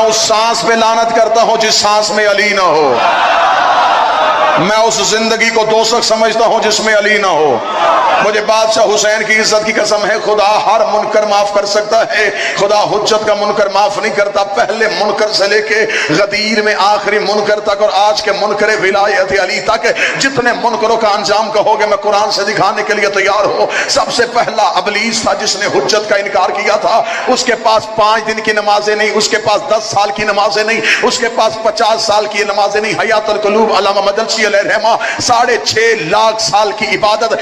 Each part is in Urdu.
اس سانس پہ لعنت کرتا ہوں جس سانس میں علی نہ ہو، میں اس زندگی کو دوزخ سمجھتا ہوں جس میں علی نہ ہو۔ مجھے بادشاہ حسین کی عزت کی قسم ہے، خدا ہر منکر معاف کر سکتا ہے، خدا حجت کا منکر معاف نہیں کرتا۔ پہلے منکر سے لے کے غدیر میں آخری منکر تک اور آج کے منکر ولایت علی تک، جتنے منکروں کا انجام کہو گے میں قرآن سے دکھانے کے لیے تیار ہوں۔ سب سے پہلا ابلیس تھا جس نے حجت کا انکار کیا تھا۔ اس کے پاس 5 دن کی نمازیں نہیں، اس کے پاس 10 سال کی نمازیں نہیں، اس کے پاس 50 سال کی نمازیں نہیں۔ حیات القلوب علامہ مدرسی علیہ رحمہ 6.5 لاکھ سال کی عبادت،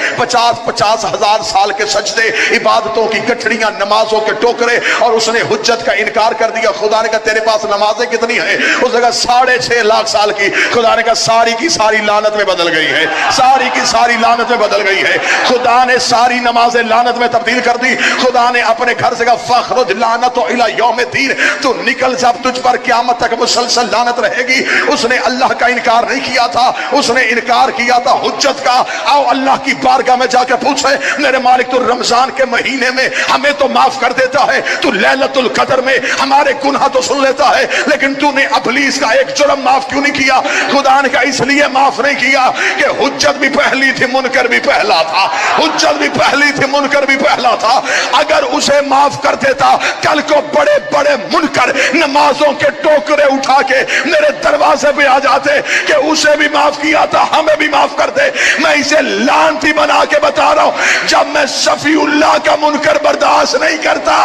50 ہزار سال کے سجدے، عبادتوں کی گٹھڑیاں، نمازوں کے ٹوکرے، اور اس نے حجت کا انکار کر دیا۔ خدا نے کہا تیرے پاس نمازیں کتنی ہیں؟ اس نے کہا 6.5 لاکھ سال کی۔ خدا نے کہا ساری کی ساری لعنت میں بدل گئی ہے، ساری کی ساری لعنت میں بدل گئی ہے۔ خدا نے ساری نمازیں لعنت میں تبدیل کر دی۔ خدا نے اپنے گھر سے کہا فخرج لعنت الی یوم الدین، تو نکل جب تجھ پر قیامت تک مسلسل لعنت رہے گی۔ اس نے اللہ کا انکار نہیں کیا تھا، اس نے انکار کیا تھا حجت کا۔ آؤ اللہ کی بارگاہ میں جا کے پوچھے میرے مالک تو رمضان کے مہینے میں ہمیں تو معاف کر دیتا ہے، تو لیلۃ القدر میں ہمارے گناہ تو سن لیتا ہے، لیکن تو نے ابلیس کا ایک جرم معاف کیوں نہیں کیا؟ خدا نے کہا اس لیے معاف نہیں کیا کہ حجت بھی پہلی تھی، منکر بھی پہلا تھا، حجت بھی پہلی تھی، منکر بھی پہلا تھا۔ اگر اسے معاف کر دیتا کل کو بڑے بڑے منکر نمازوں کے ٹوکرے اٹھا کے میرے دروازے پہ آ جاتے کہ اسے بھی معاف کیا تھا، ہمیں بھی معاف کر دے۔ میں اسے لعنتی بنا کے بتا رہا ہوں، جب میں شفیع اللہ کا منکر برداشت نہیں کرتا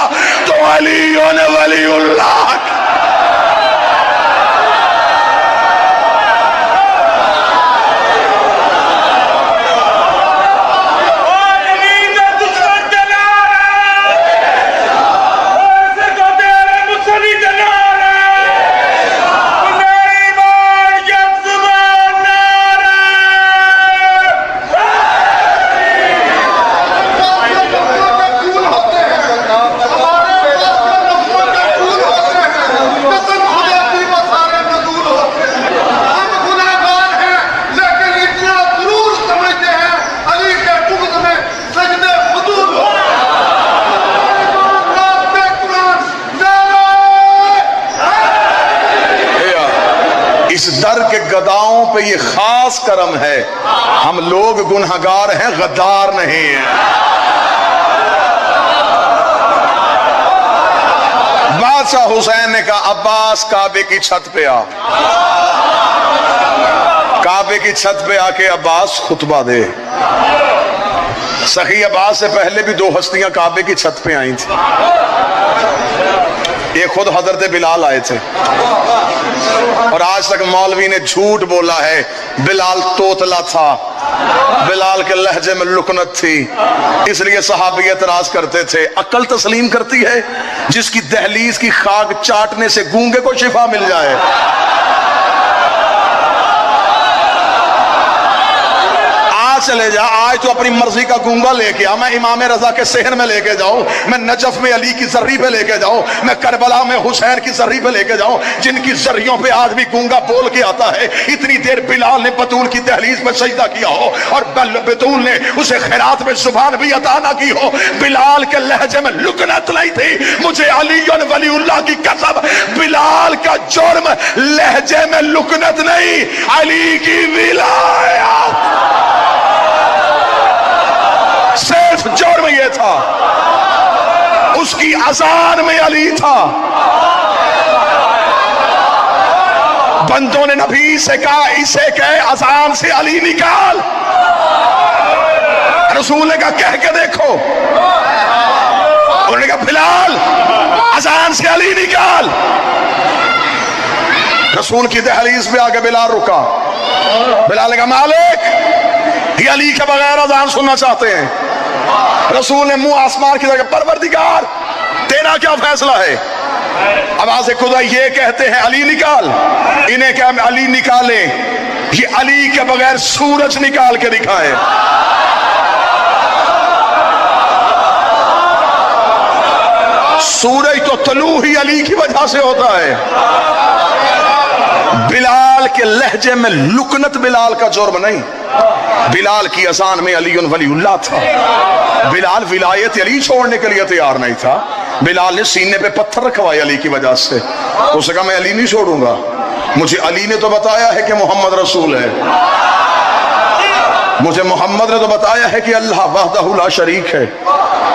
تو علی ولی اللہ در کے گداؤں پہ یہ خاص کرم ہے، ہم لوگ گنہگار ہیں، غدار نہیں ہیں۔ بادشاہ حسین نے کہا عباس کعبے کی چھت پہ آ، کعبے کی چھت پہ آ کے عباس خطبہ دے۔ سخی عباس سے پہلے بھی 2 ہستیاں کعبے کی چھت پہ آئی تھیں، یہ خود حضرت بلال آئے تھے، اور آج تک مولوی نے جھوٹ بولا ہے بلال توتلا تھا، بلال کے لہجے میں لکنت تھی، اس لیے صحابی اعتراض کرتے تھے۔ عقل تسلیم کرتی ہے جس کی دہلیز کی خاک چاٹنے سے گونگے کو شفا مل جائے۔ چلے جا، آج تو اپنی مرضی کا گونگا لے کے آ، میں امام رضا کے صحن میں لے کے جاؤں، میں نجف میں علی کی زری پہ لے کے جاؤں، میں کربلا میں حسین کی زری پہ لے کے جاؤں، جن کی زریوں پہ آج بھی گونگا بول کے آتا ہے۔ اتنی دیر بلال نے بطول کی دہلیز میں سجدہ کیا ہو اور بطول نے اسے خیرات میں زبان بھی عطا نہ کی ہو، بلال کے لہجے میں لکنت نہیں تھی۔ مجھے علی ولی اللہ کی قسم، بلال کا جرم لہجے میں لکنت نہیں، علی کی ولایت صرف جرم یہ تھا، اس کی اذان میں علی تھا۔ بندوں نے نبی سے کہا اسے کہے اذان سے علی نکال، رسول نے کہا کہہ کے دیکھو، انہوں نے کہا بلال اذان سے علی نکال۔ رسول کی دہلیز پہ آگے بلال رکا، بلال نے کہا مالک یہ علی کے بغیر اذان سننا چاہتے ہیں۔ رسول نے منہ آسمان کی طرف، پروردگار تیرا کیا فیصلہ ہے؟ آواز خدا یہ کہتے ہیں علی نکال، انہیں کیا علی نکالیں، یہ علی کے بغیر سورج نکال کے دکھائے۔ سورج تو طلوع ہی علی کی وجہ سے ہوتا ہے۔ بلال کے لہجے میں لکنت بلال کا جرم نہیں، بلال کی اذان میں علی ولی اللہ تھا۔ بلال ولایت علی چھوڑنے کے لیے تیار نہیں تھا، بلال نے سینے پہ پتھر رکھوائے علی کی وجہ سے. اس نے کہا میں علی نہیں چھوڑوں گا, مجھے علی نے تو بتایا ہے کہ محمد رسول ہے, مجھے محمد نے تو بتایا ہے کہ اللہ وحدہ لا شریک ہے.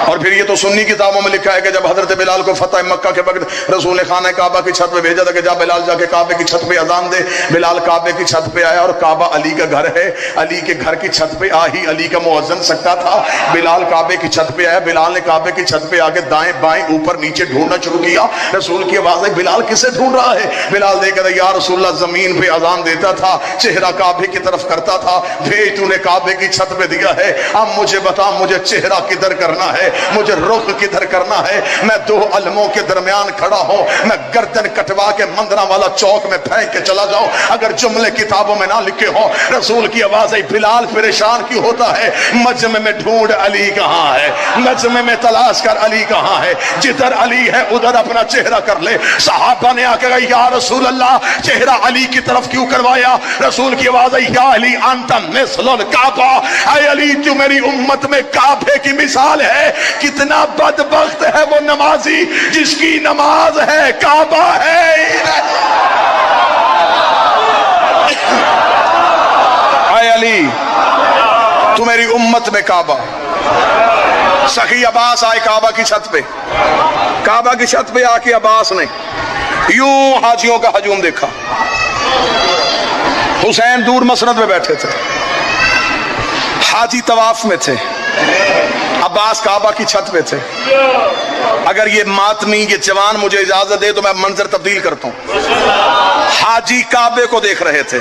اور پھر یہ تو سنی کتابوں میں لکھا ہے کہ جب حضرت بلال کو فتح مکہ کے وقت رسول نے خانہ کعبہ کی چھت پہ بھیجا تھا کہ جا بلال جا کے کعبے کی چھت پہ اذان دے. بلال کعبے کی چھت پہ آیا اور کعبہ علی کا گھر ہے, علی کے گھر کی چھت پہ ہی علی کا مؤذن سکتا تھا. بلال کعبے کی چھت پہ آیا, بلال نے کعبے کی چھت پہ آ کے دائیں بائیں اوپر نیچے ڈھونڈنا شروع کیا. رسول کی آواز ہے بلال کسے ڈھونڈ رہا ہے؟ بلال دیکھ رہا یا رسول اللہ زمین پہ اذان دیتا تھا, چہرہ کعبے کی طرف کرتا تھا, بھیج تو نے کعبے کی چھت پہ دیا ہے, اب مجھے بتا مجھے چہرہ کدھر کرنا ہے, مجھے رخ کدھر کرنا ہے؟ میں دو علموں کے درمیان کھڑا ہوں, میں گردن کٹوا کے مندرہ والا چوک میں پھینک کے چلا جاؤں اگر جملے کتابوں میں نہ لکھے ہوں. رسول کی آواز ہے بلال پریشان کیوں ہوتا ہے؟ مجمع میں ڈھونڈ علی کہاں ہے, مجمع میں تلاش کر علی کہاں ہے, جدھر علی ہے ادھر اپنا چہرہ کر لے. صحابہ نے آ کے کہا یا رسول اللہ چہرہ علی کی طرف کیوں کروایا؟ رسول کی آواز ہے یا علی انت مثل الکعبہ, اے علی تو میری امت میں کعبے کی مثال ہے. کتنا بدبخت ہے وہ نمازی جس کی نماز ہے کعبہ ہے. اے علی تو میری امت میں کعبہ. سخی عباس آئے کعبہ کی چھت پہ, کعبہ کی چھت پہ آ کے عباس نے یوں حاجیوں کا ہجوم دیکھا. حسین دور مسند میں بیٹھے تھے, حاجی طواف میں تھے, عباس کعبہ کی چھت پہ تھے. اگر یہ ماتمی یہ جوان مجھے اجازت دے تو میں منظر تبدیل کرتا ہوں. حاجی کعبے کو دیکھ رہے تھے,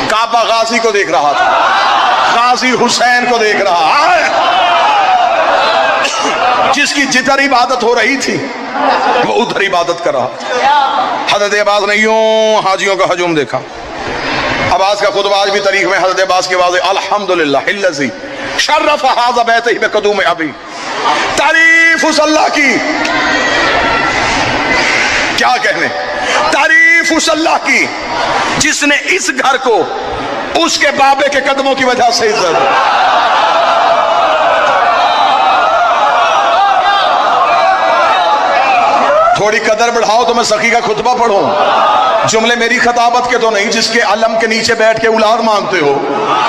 کعبہ غازی کو دیکھ رہا تھا, غازی حسین کو دیکھ رہا ہے. جس کی جدھر عبادت ہو رہی تھی وہ ادھر عبادت کر رہا تھا. حضرت عباس نے یوں حاجیوں کا ہجوم دیکھا. عباس کا خطبہ آج بھی تاریخ میں حضرت عباس کی آواز ہے الحمدللہ الذی شرف ھذا بیتہ بقدوم ابی. تعریف اس اللہ کی, کیا کہنے, تعریف اس اللہ کی جس نے اس گھر کو اس کے بابے کے قدموں کی وجہ سے عزت. تھوڑی قدر بڑھاؤ تو میں سخی کا خطبہ پڑھوں. جملے میری خطابت کے تو نہیں جس کے علم کے نیچے بیٹھ کے اولاد مانگتے ہو.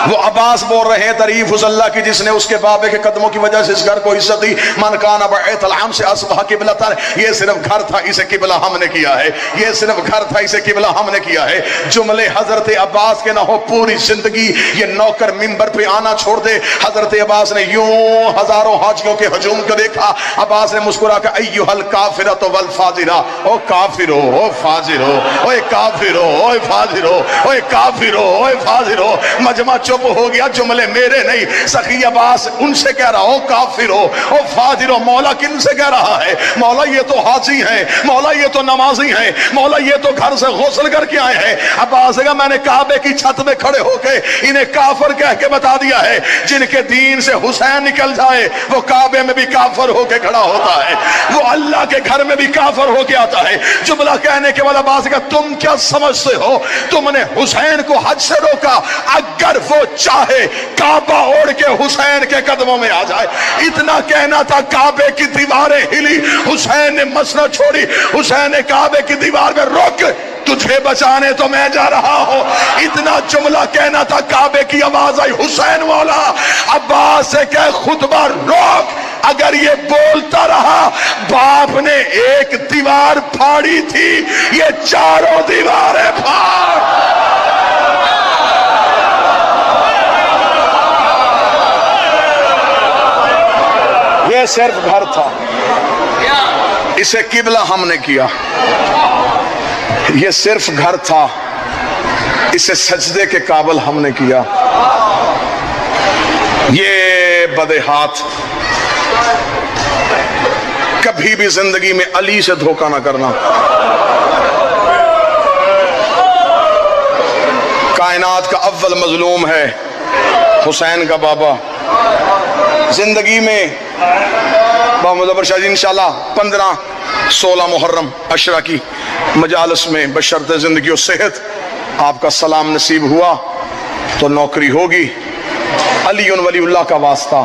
وہ عباس بول رہے ہیں تعریف اس اللہ کی جس نے اس کے بابے کے قدموں کی وجہ سے اس گھر کو عزت دی. من کان بعیت العام سے اصبح قبلۃ, یہ صرف گھر تھا اسے قبلہ ہم نے کیا ہے, یہ صرف گھر تھا اسے قبلہ ہم نے کیا ہے. جملے حضرت عباس کے نہ ہو پوری زندگی یہ نوکر منبر پہ آنا چھوڑ دے. حضرت عباس نے یوں ہزاروں حاجیوں کے ہجوم کو دیکھا. عباس نے مسکرا کہ ایھا الکافرۃ والفاجرہ, او کافر ہو او فاجر ہو, او کافر ہو اوے فاجر ہو, اوے کافر ہو اوے فاجر ہو. مجمع چپ ہو گیا. جملے میرے نہیں, سخی عباس ان سے کہہ رہا ہو کافر ہو او فاجر ہو. مولا کن سے کہہ رہا ہے؟ مولا یہ تو حاجی ہیں, مولا یہ تو نمازی ہیں, مولا یہ تو گھر سے غسل کر کے آئے ہیں. عباس کہا میں نے کعبے کی چھت میں کھڑے ہو کے انہیں کافر کہہ کے بتا دیا ہے. جن کے دین سے حسین نکل جائے وہ کعبے میں بھی کافر ہو کے کھڑا ہوتا ہے, وہ اللہ کے گھر میں بھی کافر ہو کے آتا ہے. جملہ کہنے کے بعد عباس کہا تم کیا سمجھتے ہو تم نے حسین کو حج سے روکا؟ اگر وہ چاہے کعبہ اوڑھ کے حسین کے قدموں میں آ جائے. اتنا کہنا تھا کعبے کی دیواریں ہلی, حسین نے مسند چھوڑی. حسین نے کعبے کی دیوار میں روک تجھے بچانے تو میں جا رہا ہوں. اتنا جملہ کہنا تھا کعبے کی آواز آئی حسین والا. عباس سے کہ خطبہ روک, اگر یہ بولتا رہا باپ نے ایک دیوار پھاڑی تھی یہ چاروں دیواریں پھاڑ. یہ صرف گھر تھا, اسے قبلہ ہم نے کیا. یہ صرف گھر تھا, اسے سجدے کے قابل ہم نے کیا. یہ بدہات کبھی بھی زندگی میں علی سے دھوکہ نہ کرنا. کائنات کا اول مظلوم ہے حسین کا بابا. زندگی میں محمد شاہ جی انشاءاللہ 15-16 محرم عشرہ کی مجالس میں بشرط زندگی و صحت آپ کا سلام نصیب ہوا تو نوکری ہوگی. علی ولی اللہ کا واسطہ,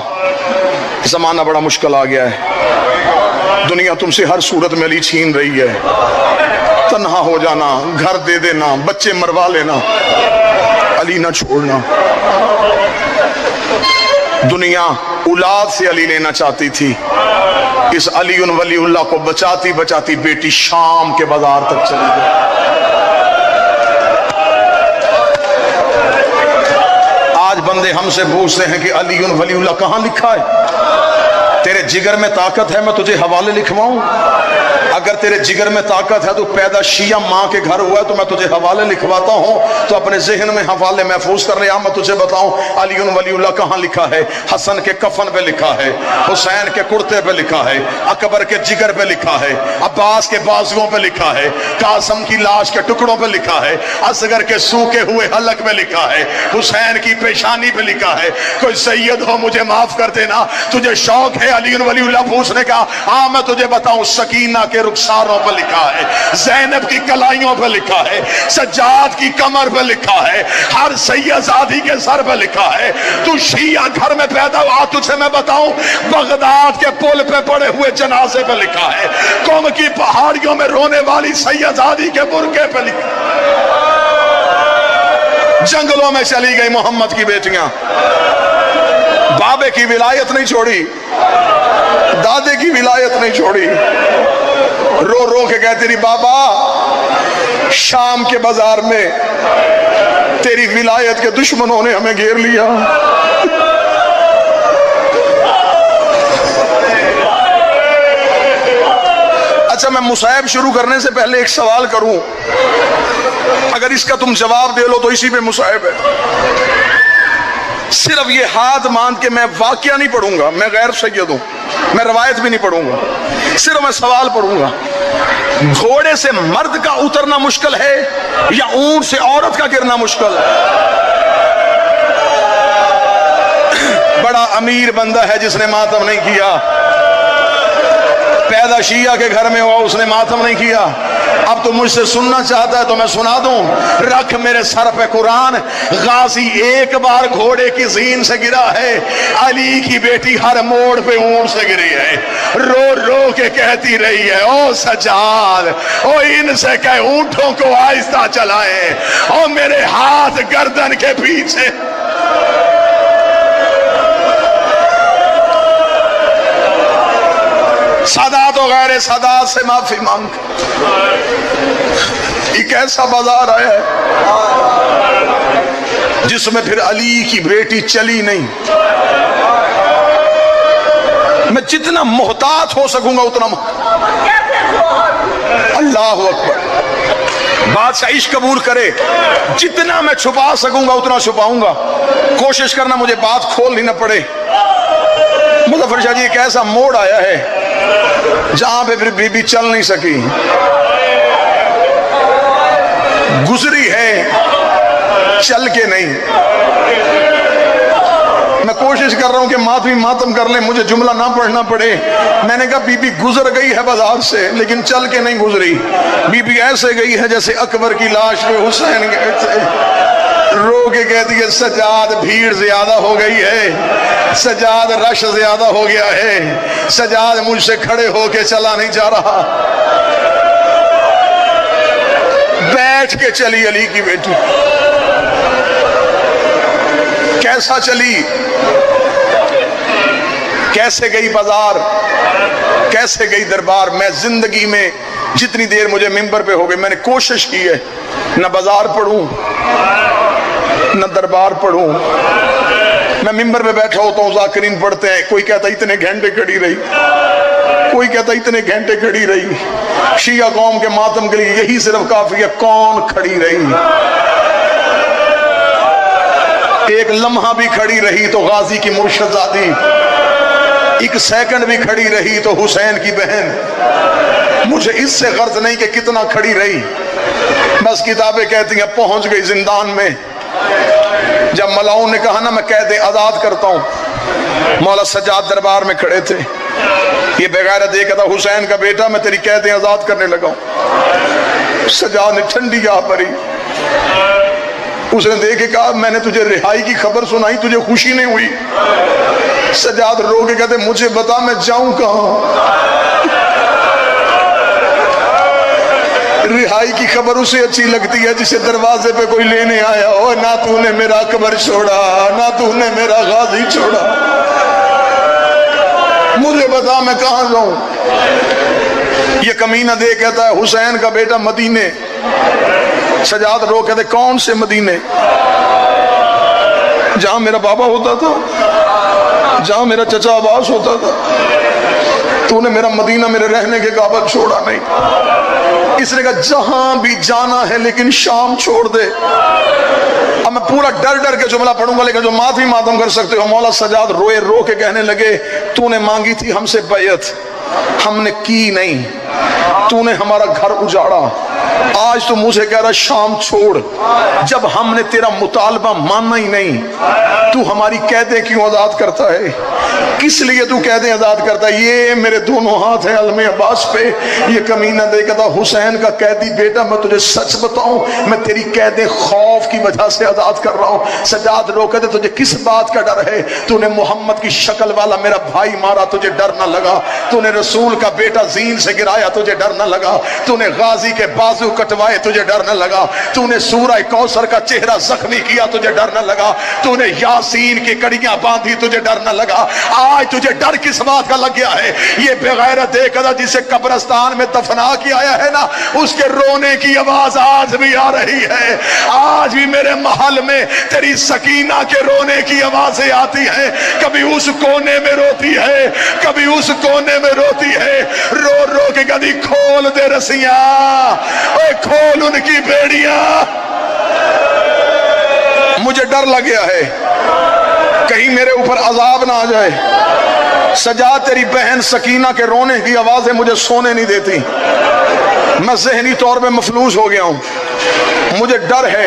زمانہ بڑا مشکل آ گیا ہے. دنیا تم سے ہر صورت میں علی چھین رہی ہے. تنہا ہو جانا, گھر دے دینا, بچے مروا لینا, علی نہ چھوڑنا. دنیا اولاد سے علی لینا چاہتی تھی. اس علی ولی اللہ کو بچاتی بچاتی بیٹی شام کے بازار تک چلی گئی. آج بندے ہم سے پوچھتے ہیں کہ علی ولی اللہ کہاں لکھا ہے؟ تیرے جگر میں طاقت ہے میں تجھے حوالے لکھواؤں؟ اگر تیرے جگر میں طاقت ہے تو پیدا شیعہ ماں کے گھر ہوا ہے تو میں تجھے حوالے لکھواتا ہوں. تو اپنے ذہن میں حوالے محفوظ کر لیا. میں تجھے بتاؤں علی ولی اللہ کہاں لکھا ہے؟ حسن کے کفن پہ لکھا ہے, حسین کے کرتے پہ لکھا ہے, اکبر کے جگر پہ لکھا ہے, عباس کے بازوؤں پہ لکھا ہے, قاسم کی لاش کے ٹکڑوں پہ لکھا ہے, اصغر کے سوکے ہوئے حلق پہ لکھا ہے, حسین کی پیشانی پہ لکھا ہے. کوئی سید ہو مجھے معاف کر دینا, تجھے شوق ہے علی ولی اللہ پوچھنے کا؟ ہاں میں تجھے بتاؤں, سکینہ کے رخساروں پہ لکھا ہے, زینب کی کلائیوں پہ لکھا ہے, سجاد کی کمر پہ لکھا ہے, ہر سیدزادی کے سر پہ لکھا ہے. تو شیعہ گھر میں پیدا ہوا, تجھے میں بتاؤں بغداد کے پل پہ پڑے ہوئے جنازے پہ لکھا ہے, قوم کی پہاڑیوں میں رونے والی سیدزادی کے برقعے پہ لکھا ہے. جنگلوں میں چلی گئی محمد کی بیٹیاں, بابے کی ولایت نہیں چھوڑی, دادے کی ولایت نہیں چھوڑی, رو رو کے کہتی رہی بابا شام کے بازار میں تیری ولایت کے دشمنوں نے ہمیں گھیر لیا. اچھا میں مصائب شروع کرنے سے پہلے ایک سوال کروں, اگر اس کا تم جواب دے لو تو اسی پہ مصائب ہے. صرف یہ ہاتھ مان کے میں واقعہ نہیں پڑھوں گا, میں غیر سید ہوں, میں روایت بھی نہیں پڑھوں گا, صرف میں سوال پڑھوں گا. گھوڑے سے مرد کا اترنا مشکل ہے یا اونٹ سے عورت کا گرنا مشکل ہے؟ بڑا امیر بندہ ہے جس نے ماتم نہیں کیا, پیدا شیعہ کے گھر میں ہوا, اس نے ماتم نہیں کیا. اب تو مجھ سے سننا چاہتا ہے تو میں سنا دوں. رکھ میرے سر پہ قرآن, غازی ایک بار گھوڑے کی زین سے گرا ہے, علی کی بیٹی ہر موڑ پہ اونٹ سے گری ہے, رو رو کے کہتی رہی ہے او سجاد, او ان سے کہ اونٹوں کو آہستہ چلائیں, او میرے ہاتھ گردن کے پیچھے. سادات و غیر سادات سے معافی مانگ. ایک ایسا بازار آیا ہے جس میں پھر علی کی بیٹی چلی نہیں. میں جتنا محتاط ہو سکوں گا اتنا اللہ اکبر, بادشاہ عشق قبول کرے, جتنا میں چھپا سکوں گا اتنا چھپاؤں گا. کوشش کرنا مجھے بات کھولنی نہ پڑے. مظفر شاہ جی ایک ایسا موڑ آیا ہے جہاں پہ پھر بی بی چل نہیں سکی, گزری ہے چل کے نہیں. میں کوشش کر رہا ہوں کہ ماتم کر لیں, مجھے جملہ نہ پڑھنا پڑے. میں نے کہا بی بی گزر گئی ہے بازار سے لیکن چل کے نہیں گزری. بی بی ایسے گئی ہے جیسے اکبر کی لاش پہ حسین گئے تھے. رو کے کہتی ہے سجاد بھیڑ زیادہ ہو گئی ہے, سجاد رش زیادہ ہو گیا ہے, سجاد مجھ سے کھڑے ہو کے چلا نہیں جا رہا. بیٹھ کے چلی علی کی بیٹی. کیسا چلی, کیسے گئی بازار, کیسے گئی دربار. میں زندگی میں جتنی دیر مجھے ممبر پہ ہو گئی میں نے کوشش کی ہے نہ بازار پڑھوں نہ دربار پڑھوں. میں ممبر پہ بیٹھا ہوتا ہوں, ذاکرین پڑھتے ہیں, کوئی کہتا اتنے گھنٹے کھڑی رہی, کوئی کہتا اتنے گھنٹے کھڑی رہی. شیعہ قوم کے ماتم کے لیے یہی صرف کافی ہے, کون کھڑی رہی. ایک لمحہ بھی کھڑی رہی تو غازی کی مرشدزادی, ایک سیکنڈ بھی کھڑی رہی تو حسین کی بہن. مجھے اس سے غرض نہیں کہ کتنا کھڑی رہی, بس کتابیں کہتی ہیں پہنچ گئی زندان میں. جب ملاؤں نے کہا نا میں قید آزاد کرتا ہوں, مولا سجاد دربار میں کھڑے تھے. یہ بغیر دیکھا تھا حسین کا بیٹا, میں تیری قید آزاد کرنے لگا ہوں. سجاد نے ٹھنڈی آہ بھری, اس نے دیکھ کے کہا میں نے تجھے رہائی کی خبر سنائی, تجھے خوشی نہیں ہوئی؟ سجاد رو کے کہتے مجھے بتا میں جاؤں کہاں. رہائی کی خبر اسے اچھی لگتی ہے جسے دروازے پہ کوئی لینے آیا ہو. نہ تو نے میرا اکبر چھوڑا, نہ تو نے میرا غازی چھوڑا, مجھے بتا میں کہاں جاؤں. یہ کمینہ دے کہتا ہے حسین کا بیٹا مدینے. سجاد رو کہتے کون سے مدینے؟ جہاں میرا بابا ہوتا تھا, جہاں میرا چچا عباس ہوتا تھا. تو نے میرا مدینہ میرے رہنے کے قابل چھوڑا نہیں. اس نے کہا جہاں بھی جانا ہے لیکن شام چھوڑ دے. اب میں پورا ڈر ڈر کے جملہ پڑھوں گا لیکن جو معافی ماتم کر سکتے ہو. مولا سجاد روئے رو کے کہنے لگے تو نے مانگی تھی ہم سے بیعت, ہم نے کی نہیں. تو نے ہمارا گھر اجاڑا, آج تو مجھے کہہ رہا شام چھوڑ. جب ہم نے تیرا مطالبہ ماننا ہی نہیں تو ہماری قیدیں کیوں آزاد کرتا ہے؟ کس لیے تو قیدیں آزاد کرتا ہے؟ یہ میرے دونوں ہاتھ ہیں علم عباس پہ. یہ کمینہ دے کہتا حسین کا قیدی بیٹا میں تجھے سچ بتاؤں میں تیری قیدیں خوف کی وجہ سے آزاد کر رہا ہوں. سجاد رو کہتے تجھے کس بات کا ڈر ہے؟ تو نے محمد کی شکل والا میرا بھائی مارا تجھے ڈر نہ لگا؟ تو نے رسول کا بیٹا زین سے گرایا تجھے ڈر نہ لگا؟ تو نے غازی کے بازو کٹوائے تجھے ڈر نہ لگا؟ تو نے سورہ کوثر کا چہرہ زخمی کیا تجھے ڈر نہ لگا؟ تو نے یاسین کی کڑیاں باندھی تجھے ڈر نہ لگا؟ آج تجھے ڈر کس بات کا لگ گیا ہے؟ یہ بغیرت دیکھ کر جسے قبرستان میں دفنا کیا آیا ہے نا, اس کے رونے کی آواز آج بھی آ رہی ہے. آج بھی میرے محل میں تیری سکینہ کے رونے کی آوازیں آتی ہیں. کبھی اس کونے میں روتی ہے, کبھی اس کونے میں روتی ہے. رو رو کے کبھی کھول دے رسیاں, اے کھول ان کی بیڑیاں. مجھے ڈر لگ گیا ہے کہیں میرے اوپر عذاب نہ آ جائے. سجاد تیری بہن سکینہ کے رونے کی آوازیں مجھے سونے نہیں دیتی. میں ذہنی طور پہ مفلوج ہو گیا ہوں. مجھے ڈر ہے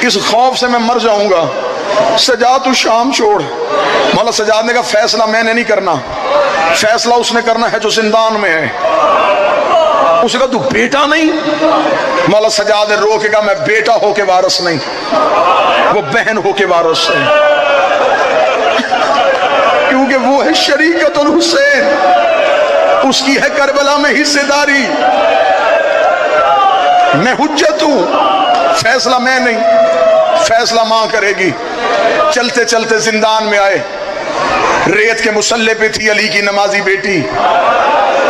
اس خوف سے میں مر جاؤں گا. سجاد تو شام چھوڑ. مولا سجاد نے کہا فیصلہ میں نے نہیں کرنا, فیصلہ اس نے کرنا ہے جو زندان میں ہے. اس نے کہا تو بیٹا نہیں؟ مولا سجاد نے رو کے کہا میں بیٹا ہو کے وارث نہیں, وہ بہن ہو کے وارث ہے. کیونکہ وہ ہے شریکت الحسین, اس کی ہے کربلا میں حصے داری. میں حجت ہوں, فیصلہ میں نہیں, فیصلہ ماں کرے گی. چلتے چلتے زندان میں آئے, ریت کے مسلح پہ تھی علی کی نمازی بیٹی.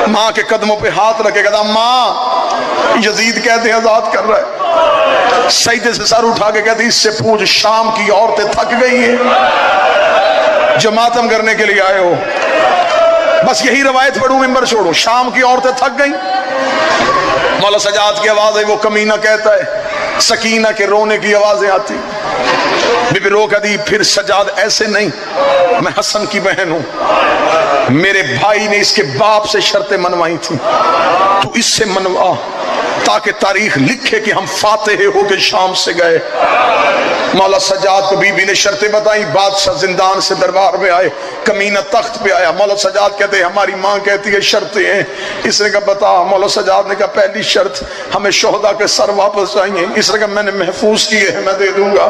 ماں کے قدموں پہ ہاتھ رکھے گا ماں یزید کہتے ہیں آزاد کر رہا ہے. سجدے سے سر اٹھا کے کہتے اس سے پوچھ شام کی عورتیں تھک گئی ہیں جو ماتم کرنے کے لیے آئے ہو. بس یہی روایت پڑھوں ممبر چھوڑوں, شام کی عورتیں تھک گئیں. مولا سجاد کی آواز ہے, وہ کمینہ کہتا ہے سکینہ کے رونے کی آوازیں آتی. بی بی رو کہتی پھر سجاد ایسے نہیں, میں حسن کی بہن ہوں, میرے بھائی نے اس کے باپ سے شرطیں منوائی تھی, تو اس سے منوا تاکہ تاریخ لکھے کہ ہم فاتح ہو کے شام سے گئے. مولا سجاد کو بی بی نے شرطیں بتائیں. بادشاہ زندان سے دربار میں آئے, کمینہ تخت پہ آیا. مولا سجاد کہتے ہیں ہماری ماں کہتی ہے شرطیں ہیں. اس نے کہا بتا. مولا سجاد نے کہا پہلی شرط ہمیں شہداء کے سر واپس چاہیے. اس نے کہا میں نے محفوظ کیے ہیں میں دے دوں گا.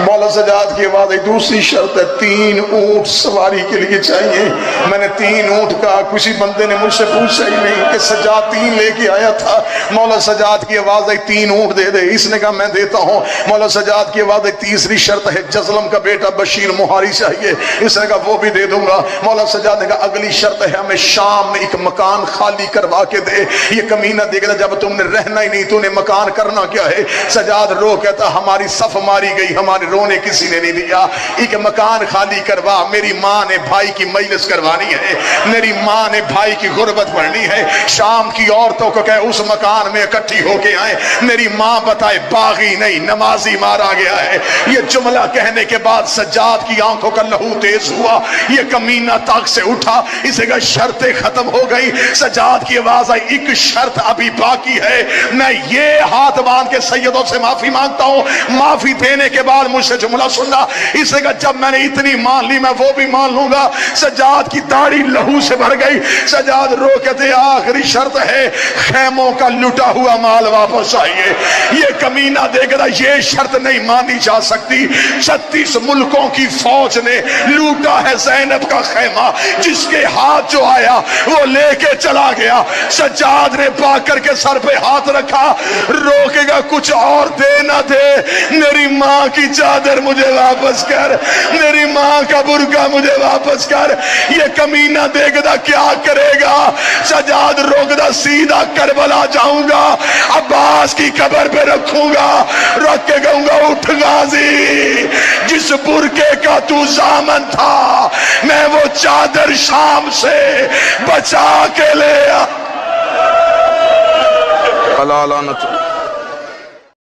مولا سجاد کی آواز ہے دوسری شرط ہے 3 اونٹ سواری کے لیے چاہیے. میں نے 3 اونٹ کہا, کسی بندے نے مجھ سے پوچھا ہی نہیں کہ سجاد 3 لے کے آیا تھا. مولا سجاد کی آواز ہے 3 اونٹ دے دے. اس نے کہا میں دیتا ہوں. مولا سجاد کی آواز ہے تیسری شرط ہے جزلم کا بیٹا بشیر مہاری چاہیے. اس نے کہا وہ بھی دے دوں گا. مولا سجاد نے کہا اگلی شرط ہے ہمیں شام میں ایک مکان خالی کروا کے دے. یہ کمینہ دیکھ رہا جب تم نے رہنا ہی نہیں تو نے مکان کرنا کیا ہے؟ سجاد رو کہتا ہماری صف ماری گئی, ہمارے رونے کسی نے نہیں دیا. ایک مکان خالی کروا. میری ماں نے بھائی کی مجلس کروانی ہے, میری ماں نے بھائی کی غربت پڑھنی ہے. شام کی عورتوں کو کہے اس مکان میں اکٹھی ہو کے آئیں. میری ماں بتائے باغی نہیں نمازی مارا گیا ہے. یہ جملہ کہنے کے بعد سجاد کی آنکھوں کا لہو تیز ہوا. یہ کمینہ طاق سے اٹھا. اسے کہا شرطیں ختم ہو گئی. سجاد کی آواز آئی ایک شرط ابھی باقی ہے. میں یہ ہاتھ باندھ کے سیدوں سے معافی مانگتا ہوں, معافی دینے کے بعد مجھ سے جملہ سننا. اسے کہا جب میں نے اتنی مان لی میں وہ بھی مان لوں گا. سجاد کی داڑھی لہو سے بھر گئی. سجاد رو کہتے آخری شرط ہے خیموں کا لٹا ہوا مال واپس آئیے. یہ کمینہ دیکھ رہا, یہ شرط نہیں مانی جا سکتی. 36 ملکوں کی فوج نے لوٹا ہے زینب کا خیمہ, جس کے ہاتھ جو آیا وہ لے کے چلا گیا. سجاد نے پا کر کے سر پہ ہاتھ رکھا, روکے گا کچھ اور دے نہ دے, میری ماں کی چادر مجھے واپس کر, میری ماں کا برقع مجھے واپس کر. یہ کمینہ دیکھتا کیا کرے گا. سجاد روکتا, سیدھا کربلا جاؤں گا, عباس کی قبر پہ رکھوں گا, رکھ کے کہوں گا اٹھ غازی, جس برقعے کا تو ضامن تھا میں وہ چادر شام سے بچا کے لے. اللہ لعنت